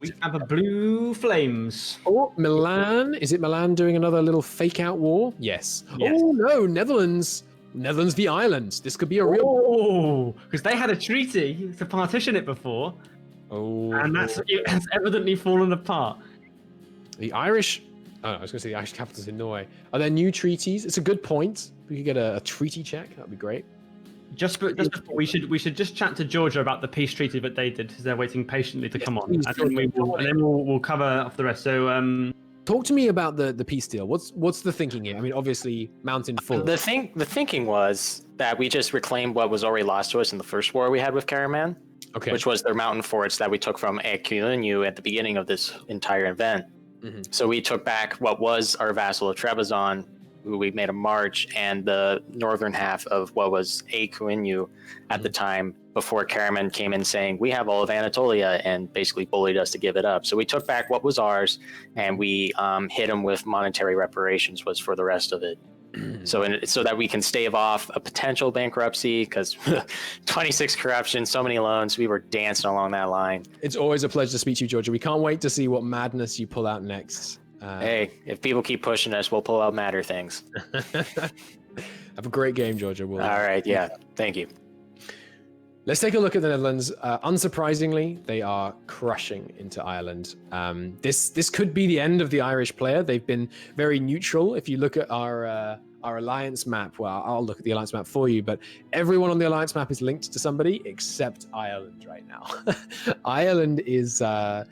We have a blue flames. Oh, Milan. Is it Milan doing another little fake out war? Yes. Oh, no. Netherlands. Netherlands v Ireland. This could be a real... Oh, because they had a treaty to partition it before. Oh. And it has evidently fallen apart. The Irish... Oh, I was going to say the Irish capital's in Norway. Are there new treaties? It's a good point. We could get a treaty check. That'd be great. Just before, we should just chat to Georgia about the peace treaty that they did, because they're waiting patiently to come on, and then we'll cover off the rest. So, talk to me about the peace deal. What's the thinking here? I mean, obviously, Mountain Full. The thinking was that we just reclaimed what was already lost to us in the first war we had with Karaman, which was their mountain forts that we took from Ekulinu at the beginning of this entire event. Mm-hmm. So we took back what was our vassal of Trebizond, who we made a march, and the northern half of what was Ekulinu at the time, before Karaman came in saying, we have all of Anatolia, and basically bullied us to give it up. So we took back what was ours, and we hit them with monetary reparations was for the rest of it. So that we can stave off a potential bankruptcy, because 26 corruption, so many loans, we were dancing along that line. It's always a pleasure to speak to you, Georgia. We can't wait to see what madness you pull out next. Hey, if people keep pushing us, we'll pull out madder things. Have a great game, Georgia. All right, yeah, thank you. Let's take a look at the Netherlands. Unsurprisingly, they are crushing into Ireland. This could be the end of the Irish player. They've been very neutral. If you look at our alliance map, well, I'll look at the alliance map for you, but everyone on the alliance map is linked to somebody except Ireland right now. Ireland is out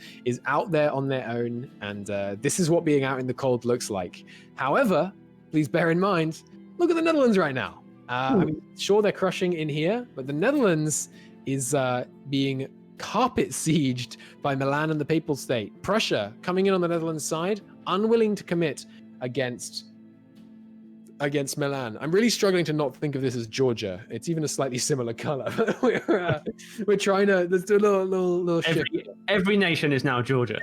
there on their own, and this is what being out in the cold looks like. However, please bear in mind, look at the Netherlands right now. I mean, sure, they're crushing in here, but the Netherlands is being carpet sieged by Milan and the Papal State. Prussia coming in on the Netherlands side, unwilling to commit against Milan. I'm really struggling to not think of this as Georgia. It's even a slightly similar color. We're trying to. Let's do a little shift. Every nation is now Georgia.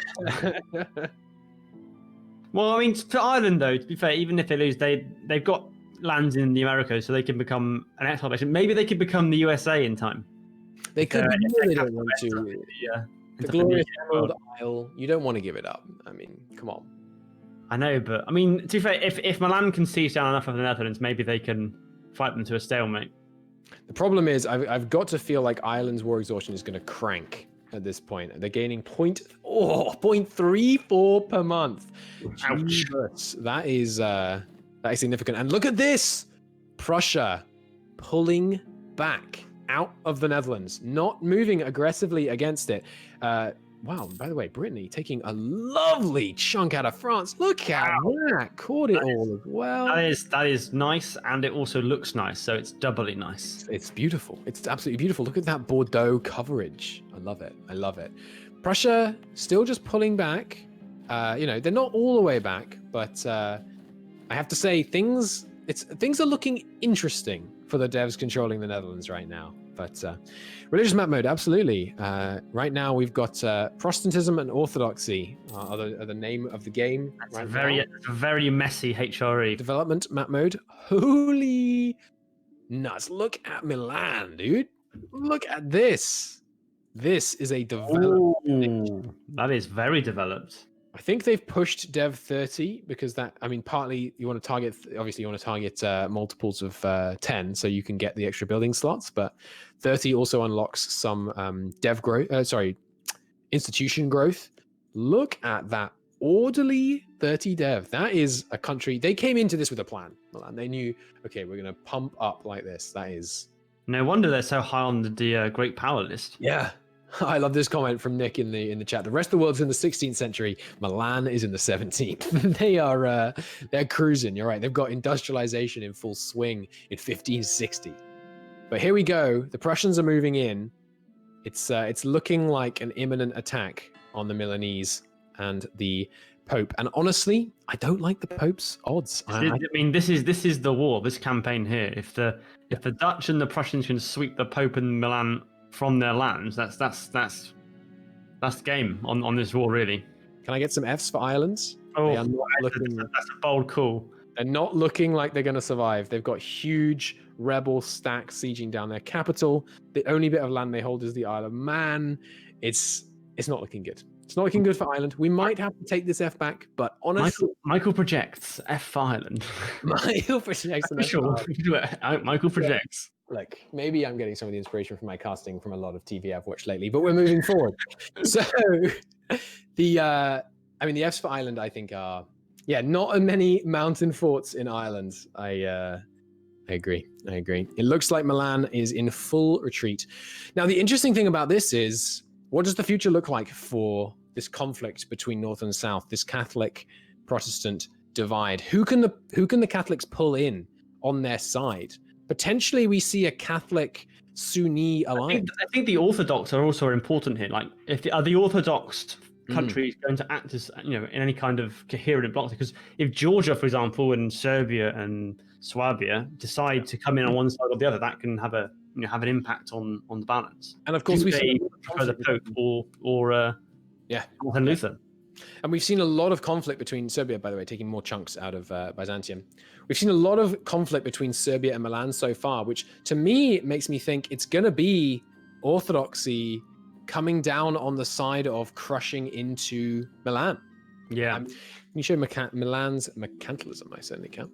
Well, I mean, for Ireland though, to be fair, even if they lose, they've got lands in the Americas, so they can become an exile nation. Maybe they could become the USA in time. They could. They don't want to. The glorious Emerald Isle. You don't want to give it up. I mean, come on. I know, but I mean, to be fair, if Milan can siege down enough of the Netherlands, maybe they can fight them to a stalemate. The problem is, I've got to feel like Ireland's war exhaustion is going to crank at this point. They're gaining 0.34 per month. Jesus, that is significant. And look at this, Prussia pulling back out of the Netherlands, not moving aggressively against it. Wow, by the way, Brittany taking a lovely chunk out of France. Look at that. Caught it all as well. That is nice, and it also looks nice, so it's doubly nice. It's beautiful. It's absolutely beautiful. Look at that Bordeaux coverage. I love it. I love it. Prussia still just pulling back. They're not all the way back, but I have to say things are looking interesting for the devs controlling the Netherlands right now. But religious map mode, absolutely. Right now we've got Protestantism and Orthodoxy are the name of the game. It's a very messy HRE. Development map mode. Holy nuts. Look at Milan, dude. Look at this. This is a development. That is very developed. I think they've pushed Dev 30 because partly you want to target, multiples of 10 so you can get the extra building slots, but 30 also unlocks some dev growth, institution growth. Look at that orderly 30 dev. That is a country, they came into this with a plan. And they knew, okay, we're going to pump up like this. That is... No wonder they're so high on the great power list. Yeah. I love this comment from Nick in the chat. The rest of the world's in the 16th century. Milan is in the 17th. They're cruising. You're right. They've got industrialization in full swing in 1560. But here we go. The Prussians are moving in. It's looking like an imminent attack on the Milanese and the Pope. And honestly, I don't like the Pope's odds. I mean, this is the war. This campaign here. If the Dutch and the Prussians can sweep the Pope and Milan from their lands, that's the game on this war, really. Can I get some Fs for Ireland? Oh, that's a bold call. They're not looking like they're going to survive. They've got huge rebel stacks sieging down their capital. The only bit of land they hold is the Isle of Man. It's not looking good. It's not looking good for Ireland. We might have to take this F back, but honestly, Michael projects F for Ireland. Michael projects. Sure, Michael projects. Look, maybe I'm getting some of the inspiration from my casting from a lot of TV I've watched lately, but we're moving forward. So the Fs for Ireland, I think, are not many mountain forts in Ireland. I agree. It looks like Milan is in full retreat. Now, the interesting thing about this is, what does the future look like for this conflict between North and South, this Catholic Protestant divide? Who can the Catholics pull in on their side? Potentially, we see a Catholic Sunni alliance. I think the Orthodox are also important here. Like, are the Orthodox countries going to act as, in any kind of coherent bloc? Because if Georgia, for example, and Serbia and Swabia decide to come in on one side or the other, that can have an impact on the balance. And of course, we prefer the Pope or Martin Luther. And we've seen a lot of conflict between Serbia, by the way, taking more chunks out of Byzantium. We've seen a lot of conflict between Serbia and Milan so far, which to me makes me think it's going to be Orthodoxy coming down on the side of crushing into Milan. Yeah. Can you show Milan's mercantilism? I certainly can.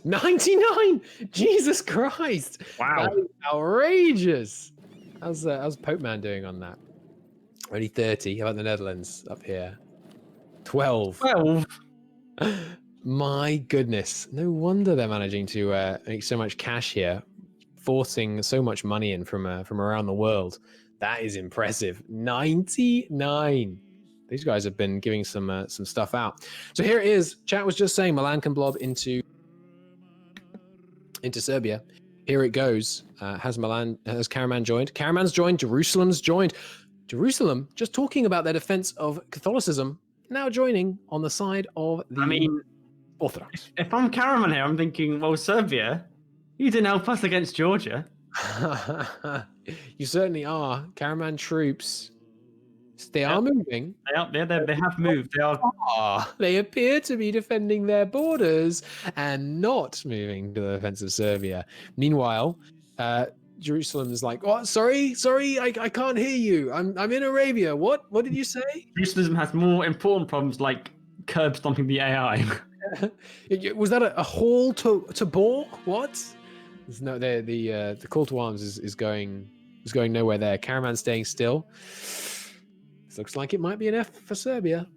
99! Jesus Christ! Wow. That is outrageous. How's Pope Man doing on that? Only 30. How about the Netherlands up here? 12. 12. My goodness. No wonder they're managing to make so much cash here, forcing so much money in from around the world. That is impressive. 99. These guys have been giving some stuff out. So here it is. Chat was just saying Milan can blob into Serbia. Here it goes. Has Karaman joined? Karaman's joined. Jerusalem's joined. Jerusalem, just talking about their defense of Catholicism, now joining on the side of the Orthodox. If I'm Karaman here, I'm thinking, well, Serbia, you didn't help us against Georgia. You certainly are. Karaman troops, they are moving. They have moved. They appear to be defending their borders and not moving to the defense of Serbia. Meanwhile, Jerusalem is like, "Oh, sorry, I can't hear you. I'm in Arabia. What did you say?" Jerusalem has more important problems like curb stomping the AI. Was that a call to war? What? No, the call to arms is going nowhere there. Karaman staying still. This looks like it might be an F for Serbia.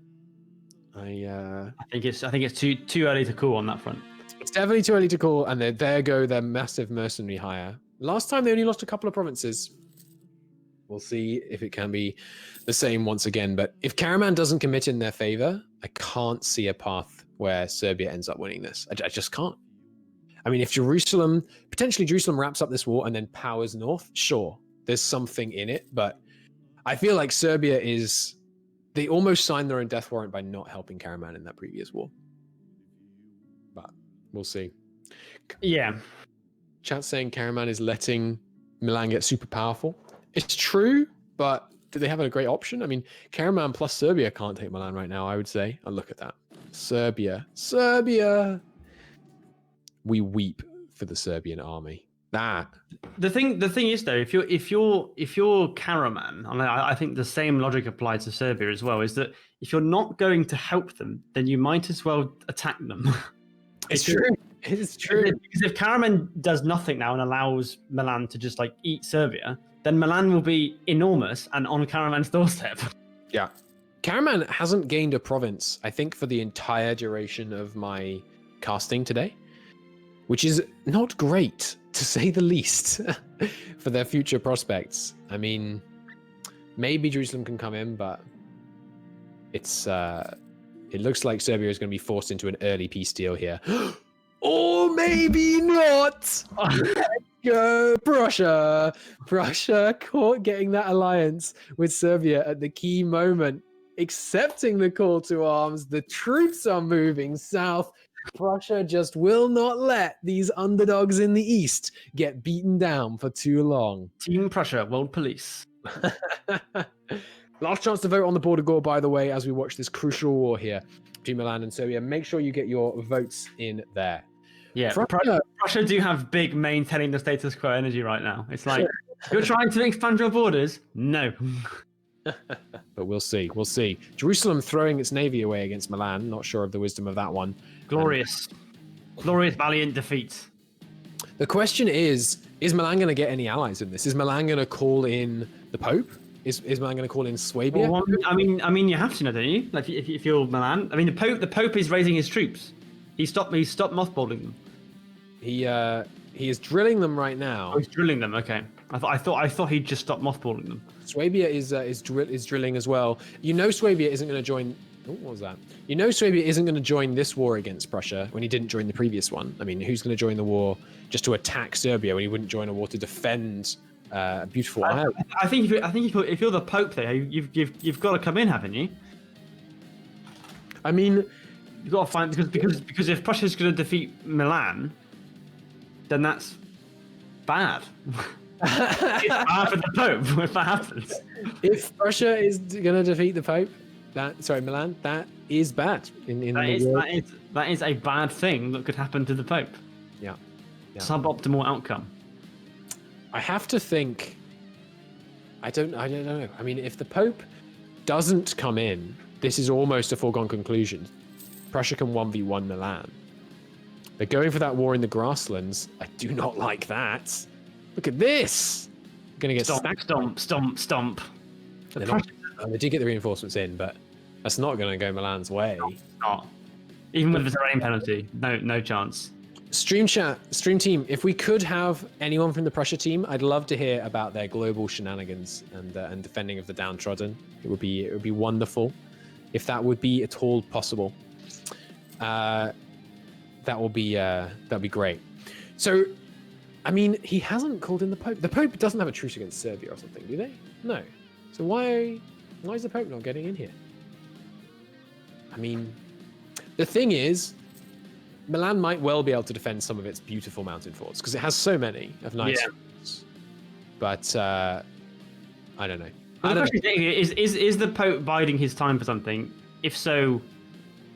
I think it's too early to call on that front. It's definitely too early to call, and there go their massive mercenary hire. Last time they only lost a couple of provinces. We'll see if it can be the same once again. But if Karaman doesn't commit in their favor, I can't see a path where Serbia ends up winning this. I just can't. I mean, if potentially Jerusalem wraps up this war and then powers north, sure, there's something in it. But I feel like Serbia they almost signed their own death warrant by not helping Karaman in that previous war. But we'll see. Yeah. Chat saying Karaman is letting Milan get super powerful. It's true, but do they have a great option? I mean, Karaman plus Serbia can't take Milan right now, I would say. Oh, look at that. Serbia. We weep for the Serbian army. That. The thing is though, if you're Karaman, and I think the same logic applies to Serbia as well, is that if you're not going to help them, then you might as well attack them. It's true. It's true. Because if Karaman does nothing now and allows Milan to just eat Serbia, then Milan will be enormous and on Karaman's doorstep. Yeah. Karaman hasn't gained a province, I think, for the entire duration of my casting today, which is not great, to say the least, for their future prospects. I mean, maybe Jerusalem can come in, but it looks like Serbia is going to be forced into an early peace deal here. Or maybe not. Go Prussia caught getting that alliance with Serbia at the key moment, accepting the call to arms. The troops are moving south. Prussia just will not let these underdogs in the east get beaten down for too long. Team Prussia, World Police. Last chance to vote on the border gore, by the way, as we watch this crucial war here between Milan and Serbia. Make sure you get your votes in there. Yeah, Prussia do have big maintaining the status quo energy right now. It's like, you're trying to expand your borders? No. But we'll see. We'll see. Jerusalem throwing its navy away against Milan. Not sure of the wisdom of that one. Glorious, valiant defeat. The question is Milan going to get any allies in this? Is Milan going to call in the Pope? Is Milan going to call in Swabia? Well, I mean, you have to know, don't you? Like, if you're Milan, I mean, the Pope is raising his troops. He stopped mothballing them. He is drilling them right now. Oh, he's drilling them. Okay, I thought he'd just stopped mothballing them. Swabia is drilling as well. You know, Swabia isn't going to join. Oh, what was that? You know, Swabia isn't going to join this war against Prussia when he didn't join the previous one. I mean, who's going to join the war just to attack Serbia when he wouldn't join a war to defend beautiful Ireland? I think if you're the Pope there, you've got to come in, haven't you? I mean, you've got to find because if Prussia's going to defeat Milan, then that's bad. It's bad for the Pope if that happens. If Prussia is going to defeat the Pope, Milan, that is bad. That is a bad thing that could happen to the Pope. Yeah. Suboptimal outcome. I have to think. I don't know. I mean, if the Pope doesn't come in, this is almost a foregone conclusion. Prussia can 1v1 Milan. They're going for that war in the grasslands. I do not like that. Look at this. I'm gonna get stomp. They did get the reinforcements in, but that's not going to go Milan's way. Not. Even with the terrain penalty, no chance. Stream team, if we could have anyone from the Prussia team, I'd love to hear about their global shenanigans and defending of the downtrodden. It would be wonderful if that would be at all possible. That'd be great. So, I mean, he hasn't called in the Pope. The Pope doesn't have a truce against Serbia or something, do they? No. So why is the Pope not getting in here? I mean, the thing is, Milan might well be able to defend some of its beautiful mountain forts because it has so many of nice forts. But I don't know. Is the Pope biding his time for something? If so,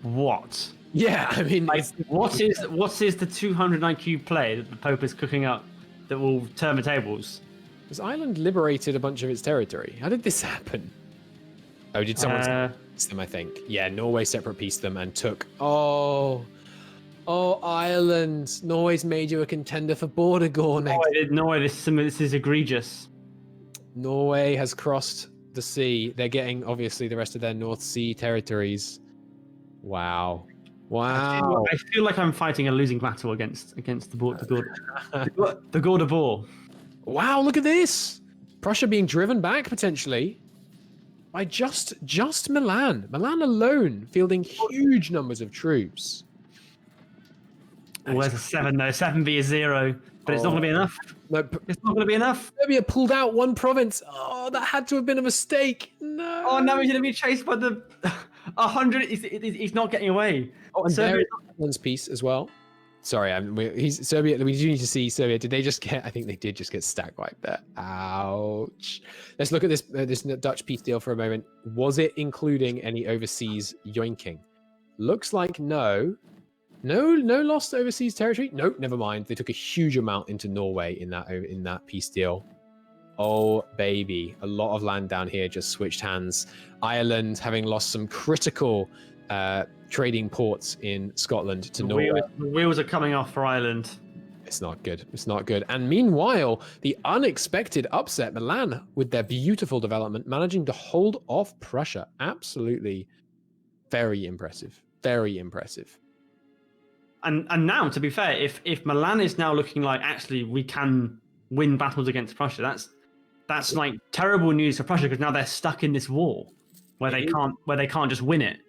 what? Yeah, I mean, what is the 200 IQ play that the Pope is cooking up that will turn the tables? Has Ireland liberated a bunch of its territory? How did this happen? Oh, did someone separate piece them, I think? Yeah, Norway separate pieced them and took... Oh, Ireland. Norway's made you a contender for Bordergore next. Norway, this is egregious. Norway has crossed the sea. They're getting, obviously, the rest of their North Sea territories. Wow. I feel like I'm fighting a losing battle against the Gorda Boar. Wow, look at this! Prussia being driven back potentially by just Milan. Milan alone fielding huge numbers of troops. Oh, there's a 7 though. 7 v 0, but it's not going to be enough. No, it's not going to be enough. Serbia pulled out one province. Oh, that had to have been a mistake. No. Oh, now he's going to be chased by the 100. He's not getting away. Oh, and Serbia's piece as well. Sorry, Serbia. We do need to see Serbia. Did they just get? I think they did just get stack wiped there. Ouch. Let's look at this Dutch peace deal for a moment. Was it including any overseas yoinking? Looks like no. No lost overseas territory. No, never mind. They took a huge amount into Norway in that peace deal. Oh baby, a lot of land down here just switched hands. Ireland having lost some critical trading ports in Scotland to Norway. The wheels are coming off for Ireland. It's not good. It's not good. And meanwhile, the unexpected upset, Milan, with their beautiful development, managing to hold off Prussia. Absolutely very impressive. Very impressive. And now, to be fair, if Milan is now looking like actually we can win battles against Prussia, that's like terrible news for Prussia because now they're stuck in this war where they can't just win it.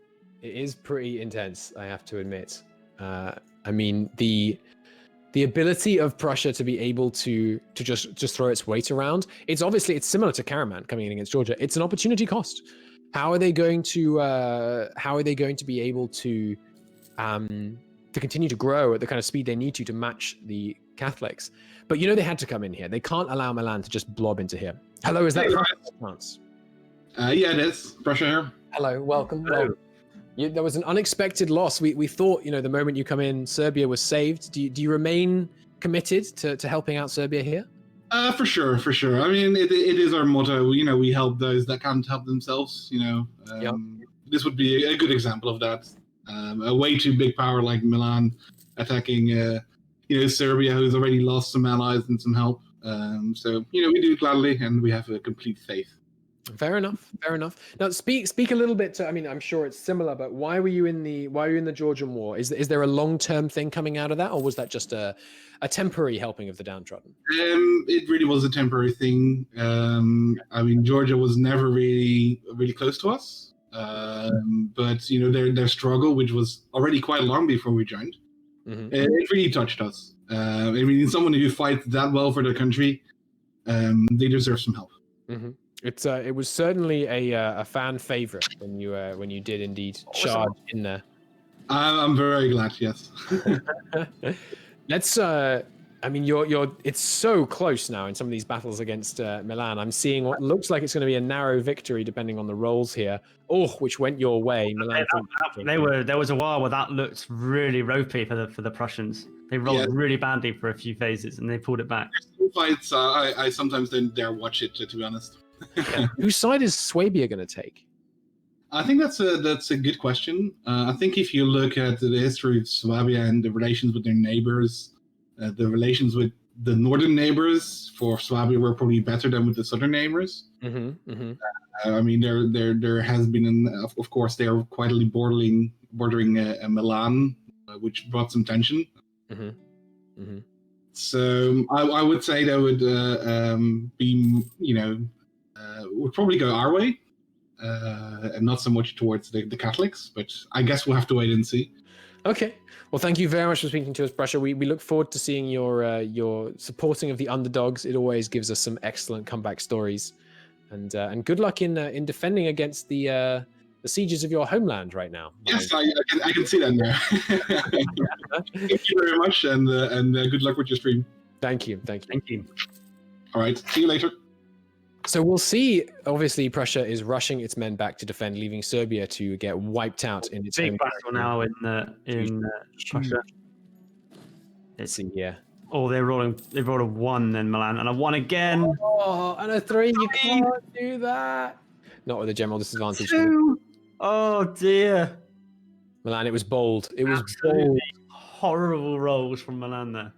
It is pretty intense, I have to admit. I mean, the ability of Prussia to be able to just throw its weight around, it's similar to Karaman coming in against Georgia. It's an opportunity cost. How are they going to be able to continue to grow at the kind of speed they need to match the Catholics? But they had to come in here. They can't allow Milan to just blob into here. Hello, is that France? Yeah, it is. Prussia here. Hello, welcome. Hello. There was an unexpected loss. We thought, the moment you come in, Serbia was saved. Do you remain committed to helping out Serbia here? For sure, for sure. I mean, it is our motto. You know, we help those that can't help themselves. You know, Yep. This would be a good example of that. A way too big power like Milan attacking, Serbia, who's already lost some allies and some help. So we do it gladly, and we have a complete faith. Fair enough. Fair enough. Now, speak a little bit to. I mean, I'm sure it's similar, but why were you in the Georgian War? Is there a long-term thing coming out of that, or was that just a temporary helping of the downtrodden? It really was a temporary thing. I mean, Georgia was never really close to us, but their struggle, which was already quite long before we joined, it really touched us. I mean, someone who fights that well for their country, they deserve some help. Mm-hmm. It was certainly a fan favorite when you did indeed charge in there. I'm very glad. Yes. Let's. I mean, it's so close now in some of these battles against Milan. I'm seeing what looks like it's going to be a narrow victory depending on the rolls here. Oh, which went your way, Milan. There was a while where that looked really ropey for the Prussians. They rolled really badly for a few phases and they pulled it back. Fights, I sometimes don't dare watch it, to be honest. Whose side is Swabia going to take? I think that's a good question. I think if you look at the history of Swabia and the relations with their neighbors, the relations with the northern neighbors for Swabia were probably better than with the southern neighbors. I mean, there has been, of course, they are quietly bordering Milan, which brought some tension. So I would say that would be, would probably go our way, and not so much towards the Catholics. But I guess we'll have to wait and see. Okay. Well, thank you very much for speaking to us, Prussia. We look forward to seeing your supporting of the underdogs. It always gives us some excellent comeback stories, and good luck in defending against the sieges of your homeland right now. Yes, I can see that now. Thank you very much, and good luck with your stream. Thank you. All right, see you later. So we'll see. Obviously, Prussia is rushing its men back to defend, leaving Serbia to get wiped out in its big battle now in Prussia. Let's see here. Oh, they rolled a 1 then Milan, and a 1 again. Oh, and a 3. You can't do that. Not with a general disadvantage. 2. Oh dear. Milan, it was bold. It was Absolutely bold. Horrible rolls from Milan there.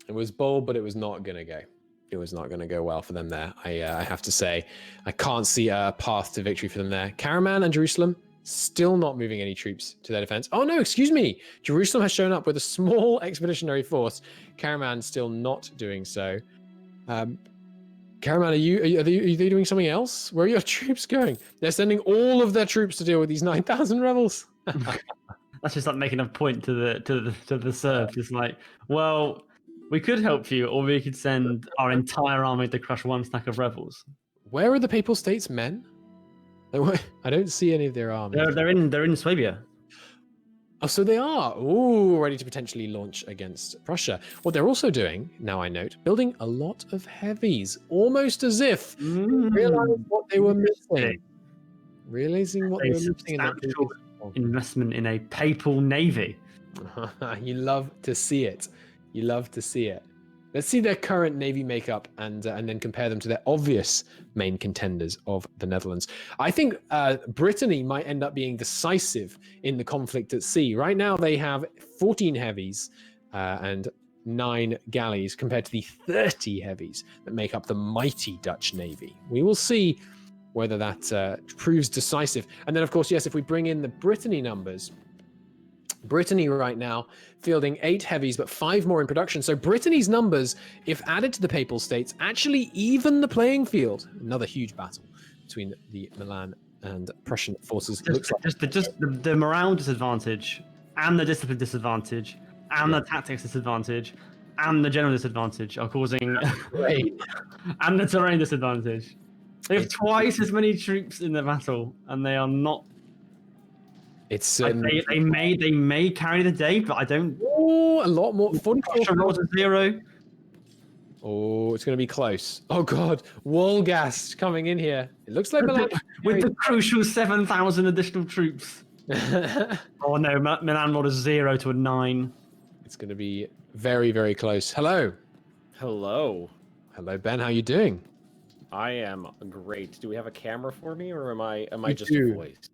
It was bold, but it was not going to go. It was not going to go well for them there. I have to say, I can't see a path to victory for them there. Karaman and Jerusalem still not moving any troops to their defense. Oh no, excuse me. Jerusalem has shown up with a small expeditionary force. Karaman still not doing so. Karaman, are they doing something else? Where are your troops going? They're sending all of their troops to deal with these 9,000 rebels. That's just like making a point to the Serbs. It's like, well, we could help you, or we could send our entire army to crush one stack of rebels. Where are the Papal States men? I don't see any of their armies. They're in Swabia. Oh, so they are. Ooh, ready to potentially launch against Prussia. What they're also doing, now I note, building a lot of heavies, almost as if realizing what they were missing. Realizing what they were missing. Investment in a papal navy. You love to see it. You love to see it. Let's see their current navy makeup and then compare them to their obvious main contenders of the Netherlands. I think Brittany might end up being decisive in the conflict at sea. Right now they have 14 heavies and 9 galleys compared to the 30 heavies that make up the mighty Dutch navy. We will see whether that proves decisive. And then, of course, yes, if we bring in the Brittany numbers, Brittany right now fielding 8 heavies, but 5 more in production. So Brittany's numbers, if added to the Papal States, actually even the playing field. Another huge battle between the Milan and Prussian forces. The morale disadvantage, and the discipline disadvantage, and the tactics disadvantage, and the general disadvantage are causing, and the terrain disadvantage. They have twice as many troops in the battle, and they are not. It's they may carry the day, but I don't. Oh, a lot more. 44 rolls a 0. Oh, it's going to be close. Oh god, Wolgast coming in here. It looks like Milan with the crucial 7,000 additional troops. Oh no, Milan rolled a 0 to a 9. It's going to be very, very close. Hello. Hello, Ben. How you doing? I am great. Do we have a camera for me, or am I We just do. a voice?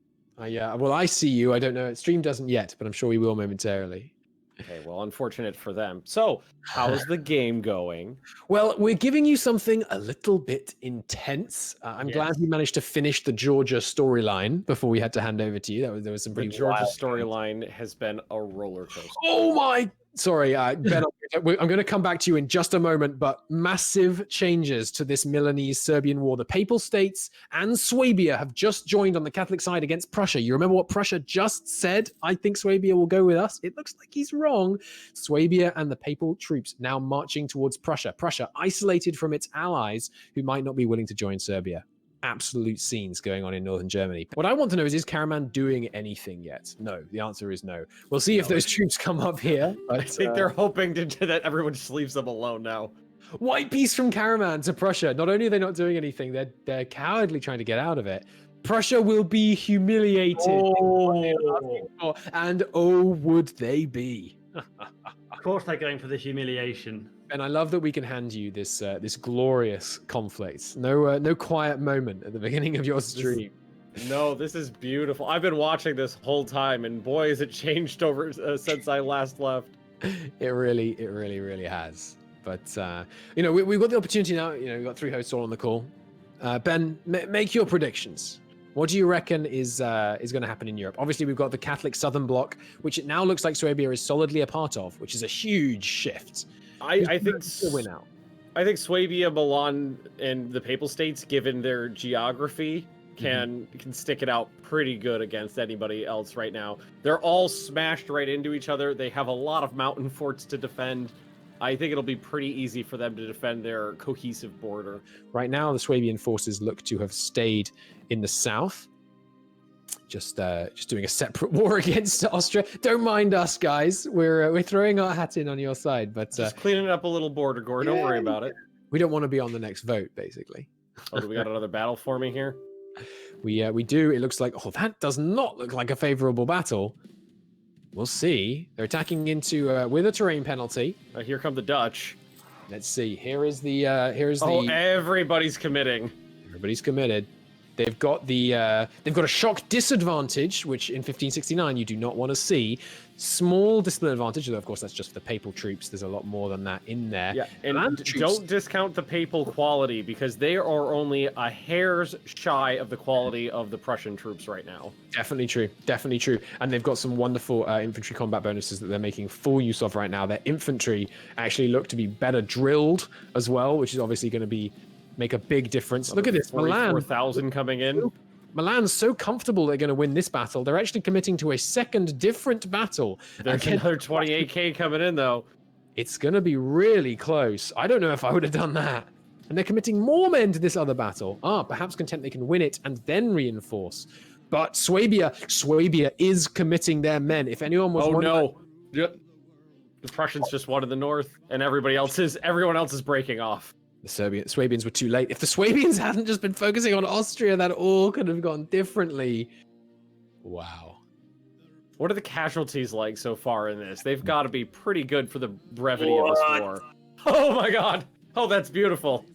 Yeah. Well, I see you. I don't know. Stream doesn't yet, but I'm sure we will momentarily. Okay, well, unfortunate for them. So, how's the game going? Well, we're giving you something a little bit intense. I'm glad we managed to finish the Georgia storyline before we had to hand over to you. There was some The pretty Georgia wild storyline has been a roller coaster. Oh my! Sorry, Ben. I'm going to come back to you in just a moment, but massive changes to this Milanese-Serbian war. The Papal States and Swabia have just joined on the Catholic side against Prussia. You remember what Prussia just said? I think Swabia will go with us. It looks like he's wrong. Swabia and the Papal troops now marching towards Prussia. Prussia isolated from its allies who might not be willing to join Serbia. Absolute scenes going on in northern Germany. What I want to know is Karaman doing anything yet? No, the answer is no. We'll see if those troops come up here. But, I think they're hoping that everyone just leaves them alone now. White peace from Karaman to Prussia. Not only are they not doing anything, they're cowardly trying to get out of it. Prussia will be humiliated. Oh. And oh, would they be? Of course they're going for the humiliation. And I love that we can hand you this this glorious conflict. No quiet moment at the beginning of your stream. No, this is beautiful. I've been watching this whole time, and boy, has it changed over since I last left. It really has. But we've got the opportunity now. We've got 3 hosts all on the call. Ben, make your predictions. What do you reckon is going to happen in Europe? Obviously, we've got the Catholic Southern Bloc, which it now looks like Swabia is solidly a part of, which is a huge shift. I think win out. I think Swabia, Milan, and the Papal States, given their geography, can stick it out pretty good against anybody else right now. They're all smashed right into each other. They have a lot of mountain forts to defend. I think it'll be pretty easy for them to defend their cohesive border. Right now, the Swabian forces look to have stayed in the south. Just doing a separate war against Austria. Don't mind us, guys. We're throwing our hat in on your side, but just cleaning up a little border, Gore. Don't worry about it. We don't want to be on the next vote, basically. Oh, do we got another battle for me here? We do. It looks like that does not look like a favorable battle. We'll see. They're attacking into with a terrain penalty. Here come the Dutch. Let's see. Here's the. Everybody's committing. Everybody's committed. They've got a shock disadvantage, which in 1569 you do not want to see. Small discipline advantage, though of course that's just for the Papal troops. There's a lot more than that in there. Yeah, and don't discount the Papal quality, because they are only a hair's shy of the quality of the Prussian troops right now. Definitely true. And they've got some wonderful infantry combat bonuses that they're making full use of right now. Their infantry actually look to be better drilled as well, which is obviously going to make a big difference. Look at this, Milan. 4,000 coming in. Milan's so comfortable they're going to win this battle. They're actually committing to a second different battle. There's another 28k coming in, though. It's going to be really close. I don't know if I would have done that. And they're committing more men to this other battle. Perhaps content they can win it and then reinforce. But Swabia is committing their men. If anyone was... Oh, no. The Prussians just won in the north, and everyone else is breaking off. The Swabians were too late. If the Swabians hadn't just been focusing on Austria, that all could have gone differently. Wow. What are the casualties like so far in this? They've got to be pretty good for the brevity of this war. Oh my god. Oh, that's beautiful.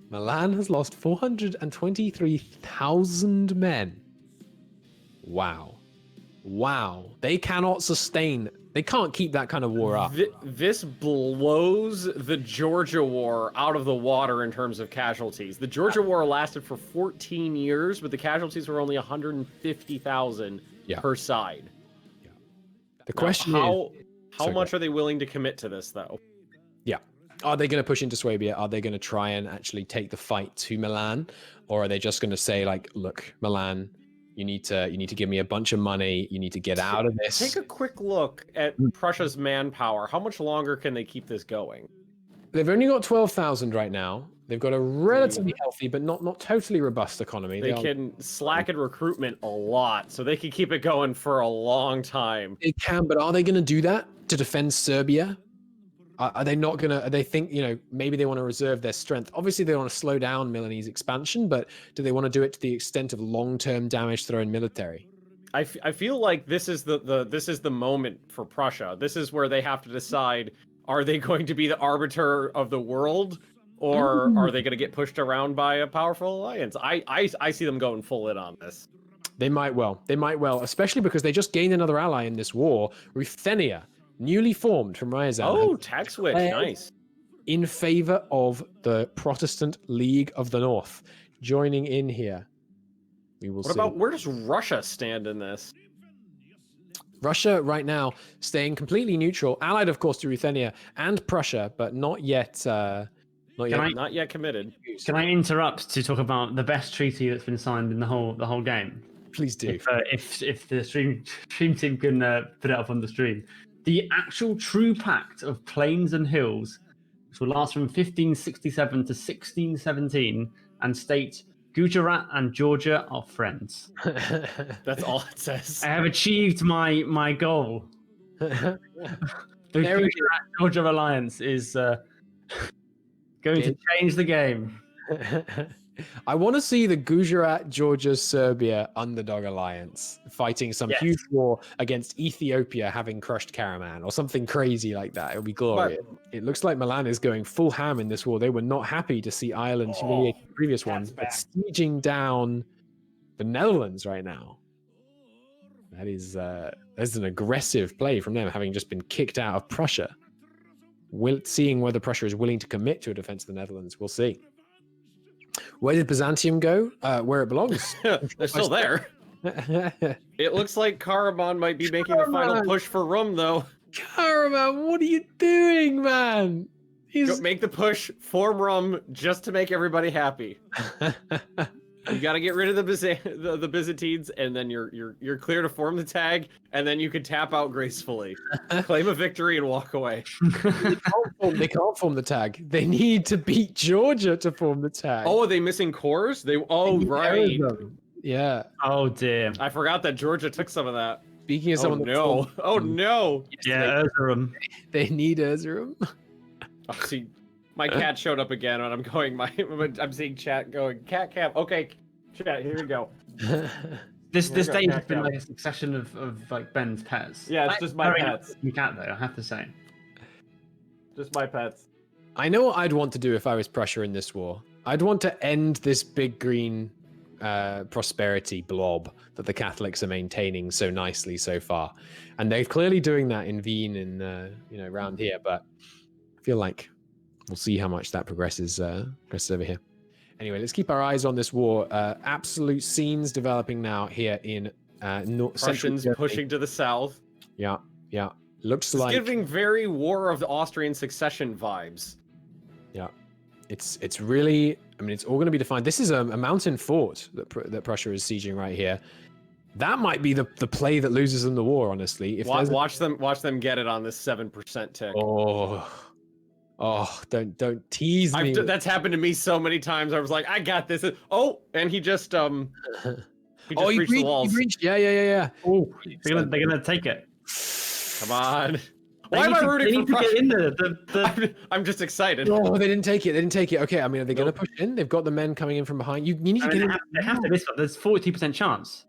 Milan has lost 423,000 men. Wow. They cannot sustain... They can't keep that kind of war up. This blows the Georgia War out of the water in terms of casualties. The Georgia War lasted for 14 years, but the casualties were only 150,000 per side. Yeah. The question is... How much are they willing to commit to this, though? Yeah. Are they going to push into Swabia? Are they going to try and actually take the fight to Milan? Or are they just going to say, like, look, Milan... You need to give me a bunch of money. You need to get out of this. Take a quick look at Prussia's manpower. How much longer can they keep this going? They've only got 12,000 right now. They've got a relatively healthy, but not totally robust economy. They can slacken recruitment a lot, so they can keep it going for a long time. They can, but are they going to do that to defend Serbia? Are they not going to, they think, maybe they want to reserve their strength. Obviously, they want to slow down Milanese expansion, but do they want to do it to the extent of long-term damage to their own military? I feel like this is the moment for Prussia. This is where they have to decide, are they going to be the arbiter of the world, or are they going to get pushed around by a powerful alliance? I see them going full in on this. They might well, especially because they just gained another ally in this war. Ruthenia, newly formed from Ryazan. Oh, tag switch, nice. In favor of the Protestant League of the North, joining in here. We will see. What about, where does Russia stand in this? Russia right now staying completely neutral, allied of course to Ruthenia and Prussia, but not yet Not yet committed. Can I interrupt to talk about the best treaty that's been signed in the whole game? Please do. If the stream team can put it up on the stream, the actual true pact of plains and hills, which will last from 1567 to 1617, and state Gujarat and Georgia are friends. That's all it says. I have achieved my goal. The Gujarat-Georgia alliance is going to change the game. I want to see the Gujarat, Georgia, Serbia underdog alliance fighting some huge war against Ethiopia having crushed Karaman or something crazy like that. It would be glorious. It looks like Milan is going full ham in this war. They were not happy to see Ireland humiliate the previous one, but sieging down the Netherlands right now. That is that's an aggressive play from them, having just been kicked out of Prussia. Seeing whether Prussia is willing to commit to a defense of the Netherlands, we'll see. Where did Byzantium go? Where it belongs. They're still there. It looks like Karaman might be making the final push for Rum, though. Karaman, what are you doing, man? Make the push, form Rum, just to make everybody happy. You got to get rid of the Byzantines, and then you're clear to form the tag, and then you can tap out gracefully, claim a victory, and walk away. They can't form the tag. They need to beat Georgia to form the tag. Oh, are they missing cores? Right. Yeah. Oh dear. I forgot that Georgia took some of that. Speaking of someone, Oh no. Yeah, Erzurum. They need Erzurum. Oh, see. My cat showed up again, and I'm going. I'm seeing chat going. Cat cam. Okay, chat. Here we go. This day has been like a succession of like Ben's pets. Yeah, it's just my pets. Cat though, I have to say. Just my pets. I know what I'd want to do if I was Prussia in this war. I'd want to end this big green prosperity blob that the Catholics are maintaining so nicely so far, and they're clearly doing that in Wien and around here. But I feel like we'll see how much that progresses over here. Anyway, let's keep our eyes on this war. Absolute scenes developing now here in Prussians pushing to the south. Yeah. Looks it's like giving very War of the Austrian Succession vibes. Yeah, it's really. I mean, it's all going to be defined. This is a mountain fort that Prussia is sieging right here. That might be the play that loses them the war. Honestly, if watch them get it on this 7% tick. Oh, don't tease me. That's happened to me so many times. I was like, I got this. Oh, and he just he breached the walls. Yeah. Oh, they're gonna take it. Come on. Why am I rooting for Prussia? Get in the... I'm just excited. Oh, they didn't take it. Okay, I mean, are they going to push in? They've got the men coming in from behind. You need to get in. They have to. There's 42% chance.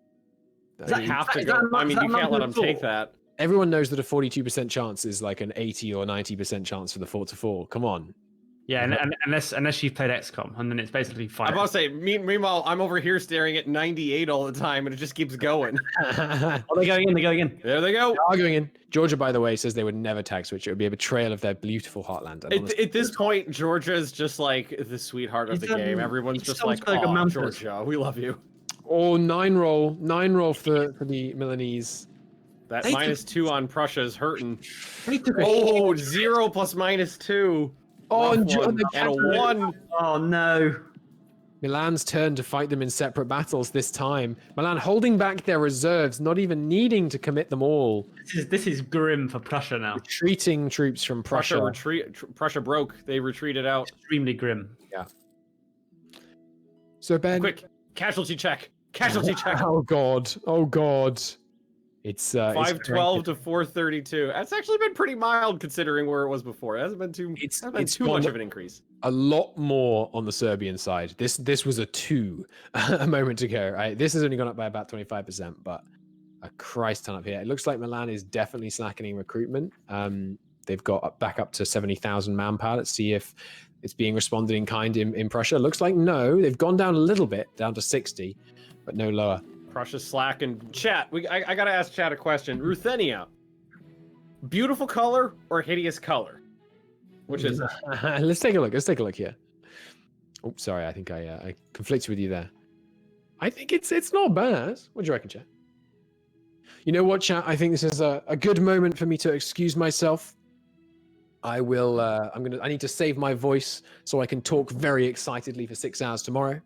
They have to go. I mean, you can't let them take that. Everyone knows that a 42% chance is like an 80 or 90% chance for the fort to fall. Come on. Yeah, and unless you've played XCOM, and then it's basically fine. I'm about to say, meanwhile, I'm over here staring at 98 all the time, and it just keeps going. Oh, they're going in. There they go. They are going in. Georgia, by the way, says they would never tag switch. It would be a betrayal of their beautiful heartland. At this point, Georgia is just like the sweetheart of the game. Everyone's just like, oh, Georgia, we love you. Oh, 9 roll for the Milanese. That -2 on Prussia is hurting. Oh, 0 plus -2. Oh, and a 1. Oh no. Milan's turn to fight them in separate battles this time. Milan holding back their reserves, not even needing to commit them all. This is grim for Prussia now. Retreating troops from Prussia. Prussia broke. They retreated out. Extremely grim. Yeah. So Ben, quick casualty check. Casualty check. Oh God. It's 512 to 432. That's actually been pretty mild considering where it was before. It hasn't been too much of an increase. A lot more on the Serbian side. This was a 2 a moment ago. Right? This has only gone up by about 25%, but a Christ ton up here. It looks like Milan is definitely slackening recruitment. They've got back up to 70,000 manpower. Let's see if it's being responded in kind in Prussia. Looks like no, they've gone down a little bit, down to 60, but no lower. Prussia's slack and chat. I gotta ask chat a question. Ruthenia, beautiful color or hideous color? Which is Let's take a look. Let's take a look here. Oh, sorry. I think I conflicted with you there. I think it's not bad. What do you reckon, chat? You know what, chat? I think this is a good moment for me to excuse myself. I will. I need to save my voice so I can talk very excitedly for 6 hours tomorrow.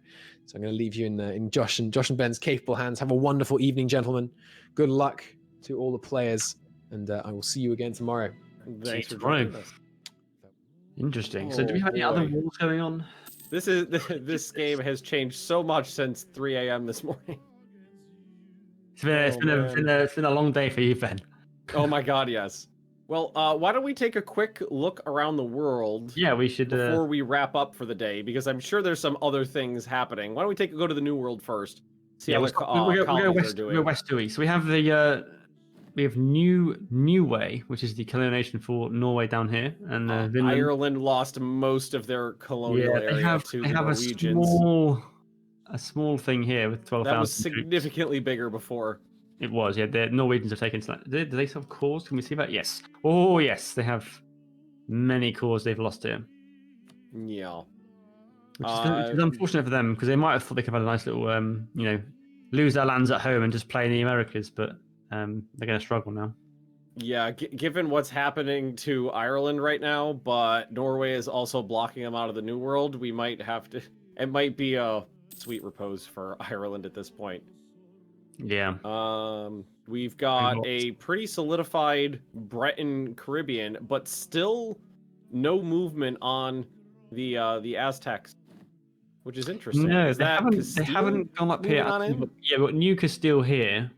So I'm going to leave you in Josh and Ben's capable hands. Have a wonderful evening, gentlemen. Good luck to all the players, and I will see you again tomorrow. Thanks for joining us. Interesting. So, do we have any other wars going on? This game has changed so much since 3 a.m. this morning. It's been a long day for you, Ben. Oh my God, yes. Well, why don't we take a quick look around the world? Yeah, we should before we wrap up for the day, because I'm sure there's some other things happening. Why don't we go to the New World first? See how the colonies are doing. We go west to east. So we have New Way, which is the colonization for Norway down here, and Ireland lost most of their colonial area to the Norwegians. A small thing here with 12,000. That was significantly bigger before. It was, yeah. The Norwegians have taken. Do they have cores? Can we see that? Yes. Oh, yes. They have many cores they've lost here. Yeah. Which is unfortunate for them, because they might have thought they could have had a nice little, lose their lands at home and just play in the Americas, but they're going to struggle now. Yeah, given what's happening to Ireland right now, but Norway is also blocking them out of the New World, we might have to. It might be a sweet repose for Ireland at this point. Yeah. We've got a pretty solidified Breton Caribbean, but still no movement on the Aztecs, which is interesting. No, they haven't gone up here. Yeah, but New Castile here.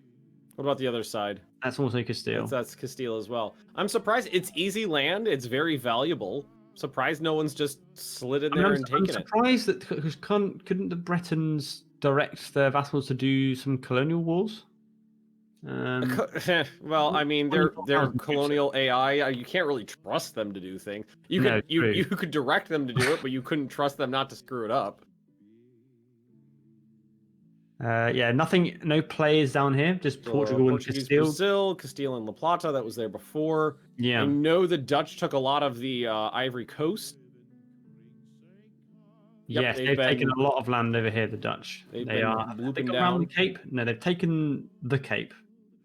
What about the other side? That's also Castile. That's Castile as well. I'm surprised. It's easy land. It's very valuable. Surprised no one's just slid in there and taken it. I'm surprised that couldn't the Bretons direct their vassals to do some colonial wars? Well, I mean, they're colonial AI. You can't really trust them to do things. You could direct them to do it, but you couldn't trust them not to screw it up. Yeah, no players down here. Just Portugal and Castile. Brazil, Castile and La Plata. That was there before. Yeah. I know the Dutch took a lot of the Ivory Coast. Yep, yes, they've taken a lot of land over here. The Dutch. They got around the Cape. No, they've taken the Cape,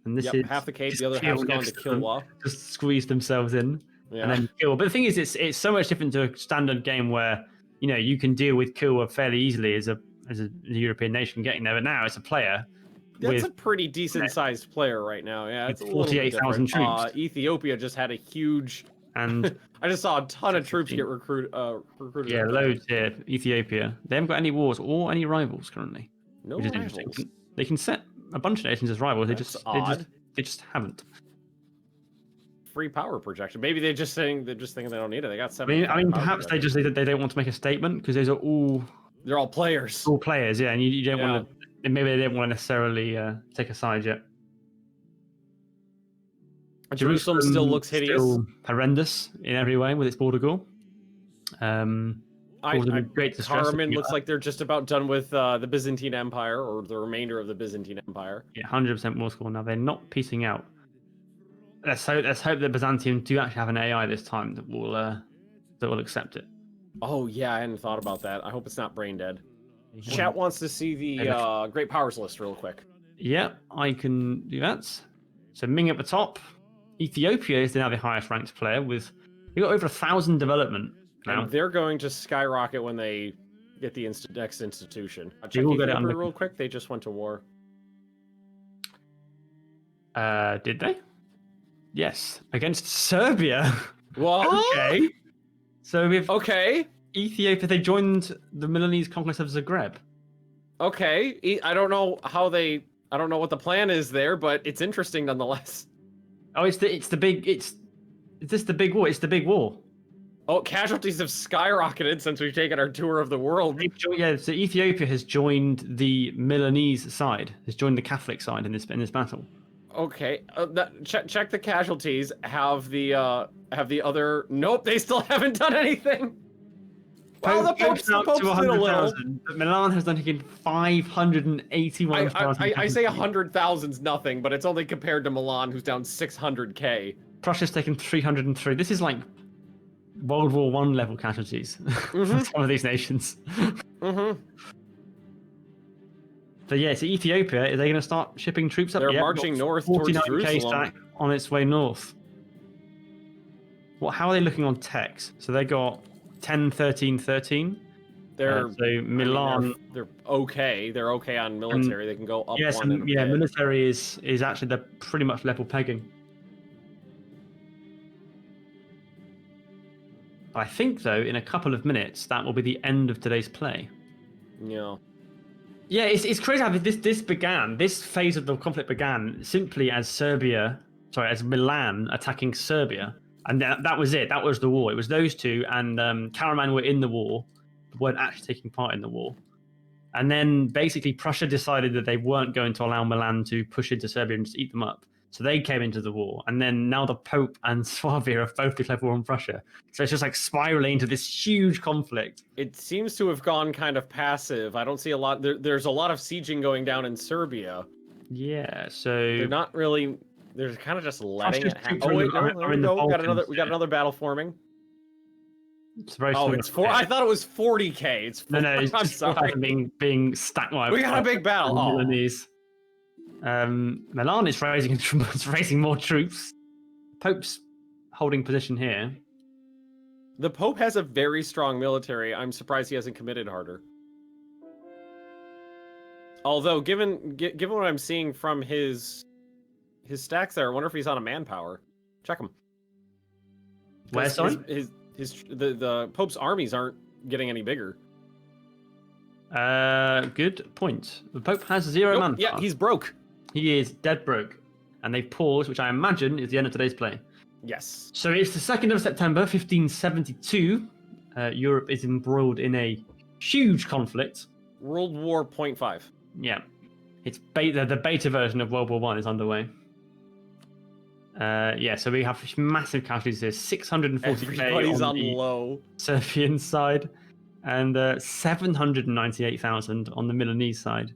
and this is half the Cape. The other half's gone to Kilwa. Just squeeze themselves in and then kill. But the thing is, it's so much different to a standard game where you can deal with Kilwa fairly easily as a European nation getting there. But now it's a player. That's a pretty decent sized player right now. Yeah, it's 48,000 troops. Ethiopia just had a huge. And I just saw a ton of troops get recruited. Yeah, loads here. Ethiopia. They haven't got any wars or any rivals currently. No rivals. They can set a bunch of nations as rivals. They just haven't. Free power projection. Maybe they're just thinking they don't need it. They got 7. I mean, perhaps they don't want to make a statement because those are all. They're all players. All players, yeah, and you don't want to. Maybe they don't want to necessarily take a side yet. Jerusalem still looks hideous. Still horrendous in every way with its border goal. Great distress. Karaman looks like they're just about done with the Byzantine Empire, or the remainder of the Byzantine Empire. Yeah, 100% war score. Now they're not piecing out. Let's hope that Byzantium do actually have an AI this time that will accept it. Oh yeah, I hadn't thought about that. I hope it's not brain dead. Chat wants to see the Great Powers list real quick. Yeah, I can do that. So Ming at the top. Ethiopia is now the highest ranked player with we got over 1,000 development now. And they're going to skyrocket when they get the next institution. Check Ethiopia real quick. They just went to war. Did they? Yes, against Serbia. What? Okay. So we've Ethiopia. They joined the Milanese conquest of Zagreb. Okay, I don't know what the plan is there, but it's interesting nonetheless. Oh, it's the big war. It's the big war. Oh, casualties have skyrocketed since we've taken our tour of the world. Yeah, so Ethiopia has joined the Milanese side. Has joined the Catholic side in this battle. Okay, check the casualties. Have the other? Nope, they still haven't done anything. Well, the Pope's up did to a little. 100,000, but Milan has done again 581,000. I say 100,000's nothing, but it's only compared to Milan, who's down 600k. Prussia's taken 303. This is like World War I level casualties for some of these nations. So yeah, so Ethiopia, are they going to start shipping troops up? They're marching north towards 49k Jerusalem. stack on its way north. How are they looking on techs? So they got 10, 13, 13. They're so Milan. They're okay. They're okay on military. They can go up Yes, one. and, yeah, military is actually they're pretty much level pegging. I think though, in a couple of minutes, that will be the end of today's play. Yeah. Yeah, it's crazy how this phase of the conflict began simply as Milan attacking Serbia. And that was it. That was the war. It was those two, and Karaman were in the war, but weren't actually taking part in the war. And then basically Prussia decided that they weren't going to allow Milan to push into Serbia and just eat them up. So they came into the war. And then now the Pope and Swabia have both declared war on Prussia. So it's just like spiraling into this huge conflict. It seems to have gone kind of passive. I don't see a lot. There's a lot of sieging going down in Serbia. Yeah, so they're not really. They're kind of just letting it happen. Prussia's Oh wait, troops no, are there in we the go. Balkans. We got another battle forming. It's very Oh, small. it's 4. I thought it was 40k. It's 4. No, it's I'm just sorry. being stacked. We got a big battle. Oh. Milanese. Milan is raising more troops. Pope's holding position here. The Pope has a very strong military. I'm surprised he hasn't committed harder. Although, given what I'm seeing from his stacks there, I wonder if he's on a manpower. Check him. Where, sorry? The Pope's armies aren't getting any bigger. Good point. The Pope has 0 manpower. Yeah, he's broke. He is dead broke. And they've paused, which I imagine is the end of today's play. Yes. So it's the 2nd of September, 1572. Europe is embroiled in a huge conflict. World War 0.5. Yeah. It's the beta version of World War One is underway. Yeah, so we have massive casualties here. 640k Everybody's on the low. Serbian side, and 798,000 on the Milanese side,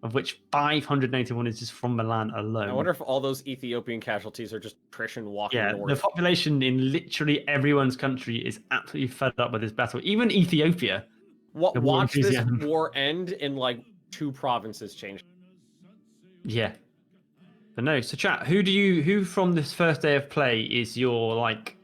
of which 581 is just from Milan alone. I wonder if all those Ethiopian casualties are just attrition walking north. The population in literally everyone's country is absolutely fed up with this battle. Even Ethiopia. Watch this war end in like 2 provinces change. Yeah. But no, so chat, who from this first day of play is your like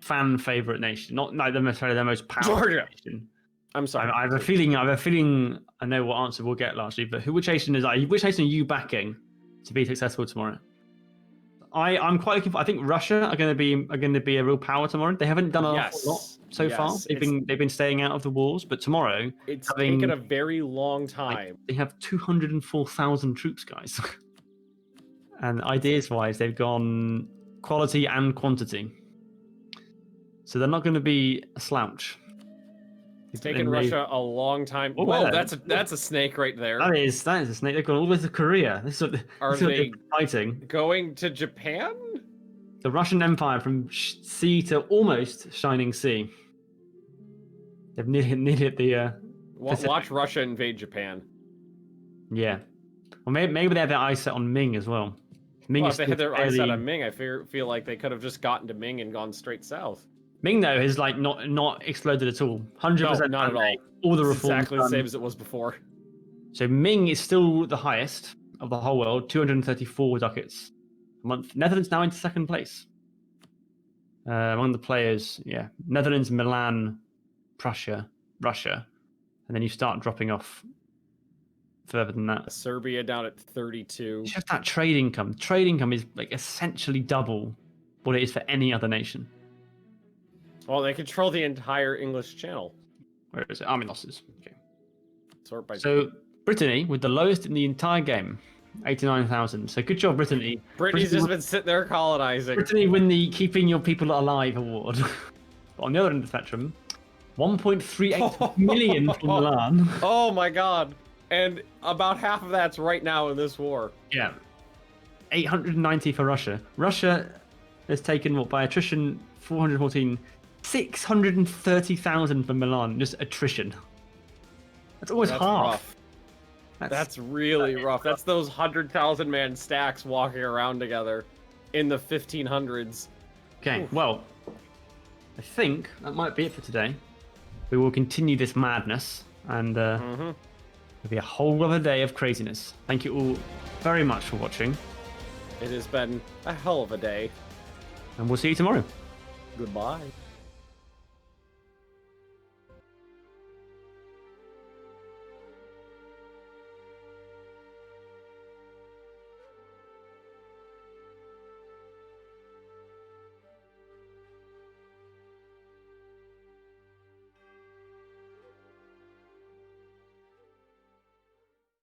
fan favorite nation? Not necessarily the most powerful Georgia. nation. I'm sorry. I have a feeling I know what answer we'll get largely, but which nation are you backing to be successful tomorrow? I'm quite looking for. I think Russia are going to be a real power tomorrow. They haven't done a lot so far. They've been staying out of the wars, but tomorrow it's taken a very long time. They have 204,000 troops, guys. And ideas-wise, they've gone quality and quantity. So they're not going to be a slouch. It's taken Russia a long time. Oh, whoa, that's a snake right there. That is a snake. They've gone all the way to Korea. This is what they're fighting. Going to Japan? The Russian Empire from sea to almost shining sea. They've nearly hit the. Watch Russia invade Japan. Yeah. Well, maybe they have their eyes set on Ming as well. If they had their eyes set on Ming, I feel like they could have just gotten to Ming and gone straight south. Ming though has like not exploded at all. 100%. No, not at all. All the it's reforms exactly the same as it was before. So Ming is still the highest of the whole world, 234 ducats a month. Netherlands now into 2nd place. Among the players, yeah, Netherlands, Milan, Prussia, Russia, and then you start dropping off further than that. Serbia down at 32. It's just that trade income. Trade income is like essentially double what it is for any other nation. Well, they control the entire English Channel. Where is it? Army losses. Okay. Sort by. So Brittany with the lowest in the entire game, 89,000. So good job, Brittany. Brittany's just been sitting there colonizing. Brittany win the Keeping Your People Alive award. But on the other end of the spectrum, 1.38 million from Milan. Oh my god. And about half of that's right now in this war. Yeah. 890 for Russia. Russia has taken, by attrition, 414, 630,000 for Milan, just attrition. That's almost half. Rough. That's really rough. That's those 100,000 man stacks walking around together in the 1500s. Okay, well, I think that might be it for today. We will continue this madness, and it'll be a whole other day of craziness. Thank you all very much for watching. It has been a hell of a day. And we'll see you tomorrow. Goodbye.